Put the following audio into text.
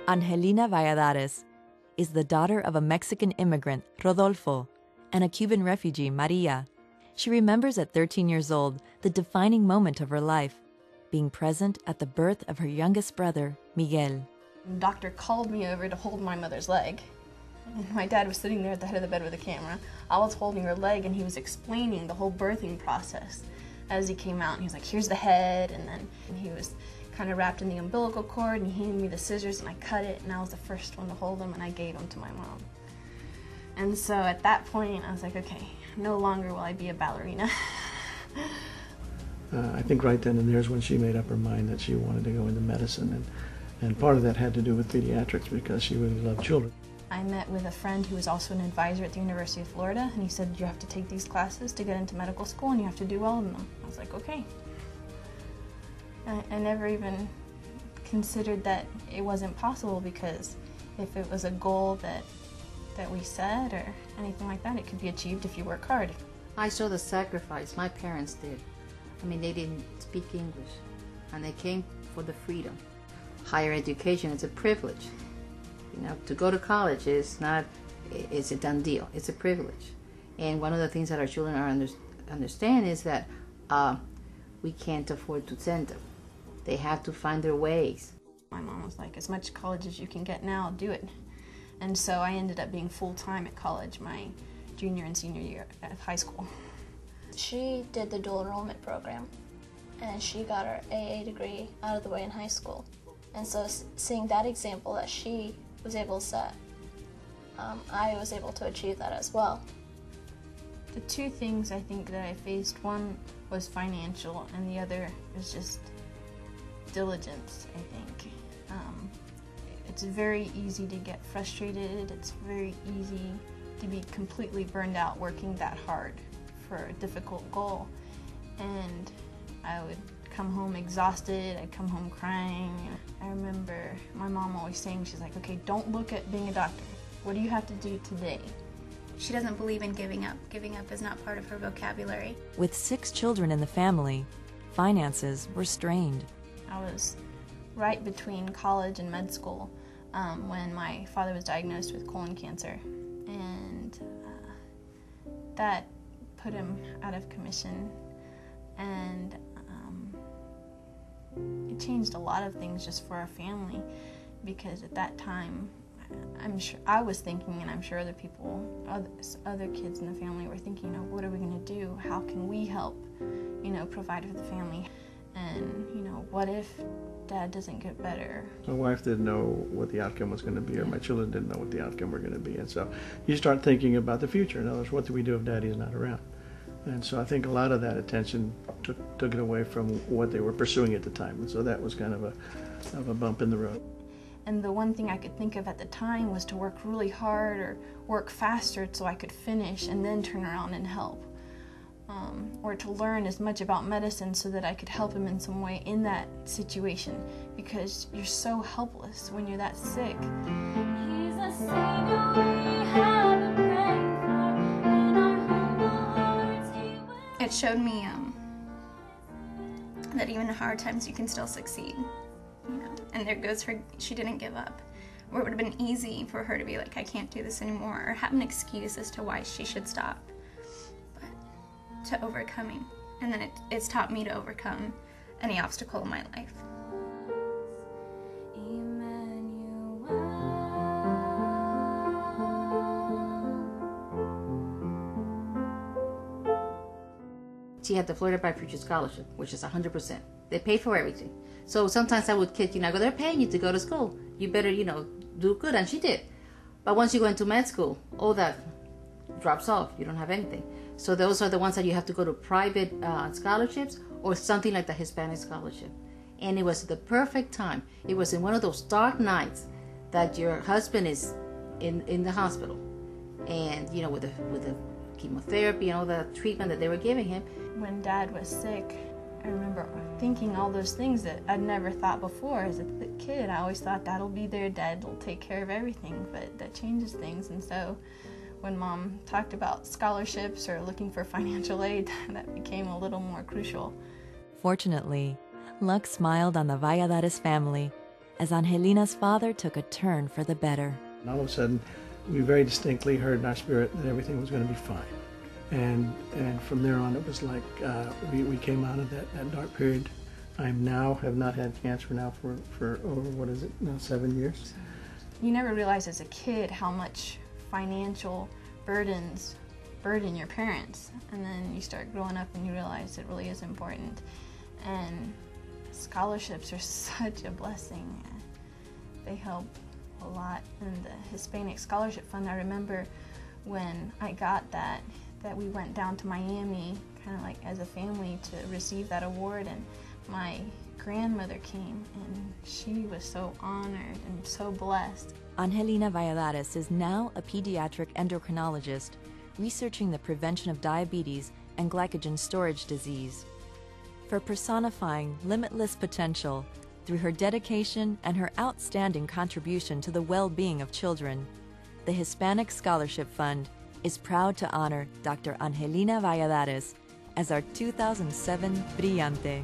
Angelina Valladares is the daughter of a Mexican immigrant, Rodolfo, and a Cuban refugee, Maria. She remembers at 13 years old the defining moment of her life, being present at the birth of her youngest brother, Miguel. The doctor called me over to hold my mother's leg. And my dad was sitting there at the head of the bed with a camera. I was holding her leg, and he was explaining the whole birthing process as he came out. And he was like, here's the head, and then he was kind of wrapped in the umbilical cord, and he handed me the scissors, and I cut it, and I was the first one to hold him, and I gave him to my mom. And so at that point, I was like, okay, no longer will I be a ballerina. I think right then and there is when she made up her mind that she wanted to go into medicine, and part of that had to do with pediatrics because she really loved children. I met with a friend who was also an advisor at the University of Florida, and he said, you have to take these classes to get into medical school, and you have to do well in them. I was like, okay. I never even considered that it wasn't possible, because if it was a goal that we set or anything like that, it could be achieved if you work hard. I saw the sacrifice my parents did. I mean, they didn't speak English, and they came for the freedom. Higher education is a privilege. You know, to go to college is not, it's a done deal. It's a privilege. And one of the things that our children understand is that we can't afford to send them. They have to find their ways. My mom was like, as much college as you can get now, do it. And so I ended up being full-time at college my junior and senior year at high school. She did the dual enrollment program, and she got her AA degree out of the way in high school. And so seeing that example that she was able to set, I was able to achieve that as well. The two things I think that I faced, one was financial, and the other was just diligence, I think. It's very easy to get frustrated. It's very easy to be completely burned out working that hard for a difficult goal. And I would come home exhausted. I'd come home crying. I remember my mom always saying, she's like, okay, don't look at being a doctor. What do you have to do today? She doesn't believe in giving up. Giving up is not part of her vocabulary. With 6 children in the family, finances were strained. I was right between college and med school when my father was diagnosed with colon cancer, and that put him out of commission, and it changed a lot of things just for our family, because at that time I'm sure I was thinking, and I'm sure other people, other kids in the family were thinking, you know, what are we going to do? How can we help, you know, provide for the family? And, you know, what if Dad doesn't get better? My wife didn't know what the outcome was going to be, or my children didn't know what the outcome were going to be. And so you start thinking about the future. In other words, what do we do if Daddy's not around? And so I think a lot of that attention took it away from what they were pursuing at the time. And so that was kind of a bump in the road. And the one thing I could think of at the time was to work really hard or work faster so I could finish and then turn around and help. Or to learn as much about medicine so that I could help him in some way in that situation, because you're so helpless when you're that sick. He's a savior we have prayed for, in our humble hearts he will. It showed me that even in hard times you can still succeed. You know, and there goes her, she didn't give up. Or it would have been easy for her to be like, I can't do this anymore, or have an excuse as to why she should stop. But to overcoming, and then it's taught me to overcome any obstacle in my life. She had the Florida Pediatric Scholarship, which is 100%. They pay for everything. So sometimes I would kid, you know, they're paying you to go to school. You better, you know, do good, and she did. But once you go into med school, all that drops off. You don't have anything. So those are the ones that you have to go to private scholarships or something like the Hispanic Scholarship. And it was the perfect time. It was in one of those dark nights that your husband is in the hospital, and you know, with the chemotherapy and all the treatment that they were giving him. When Dad was sick, I remember thinking all those things that I'd never thought before. As a kid, I always thought Dad'll be there, Dad'll take care of everything, but that changes things. And so when Mom talked about scholarships or looking for financial aid, that became a little more crucial. Fortunately, luck smiled on the Valladares family, as Angelina's father took a turn for the better. And all of a sudden, we very distinctly heard in our spirit that everything was going to be fine. And from there on, it was like we came out of that dark period. I have not had cancer now for over, what is it now, 7 years? You never realize as a kid how much financial burden your parents, and then you start growing up and you realize it really is important. And scholarships are such a blessing. They help a lot. And the Hispanic Scholarship Fund, I remember when I got that we went down to Miami kind of like as a family to receive that award, and my grandmother came and she was so honored and so blessed. Angelina Valladares is now a pediatric endocrinologist researching the prevention of diabetes and glycogen storage disease. For personifying limitless potential through her dedication and her outstanding contribution to the well-being of children, the Hispanic Scholarship Fund is proud to honor Dr. Angelina Valladares as our 2007 Brillante.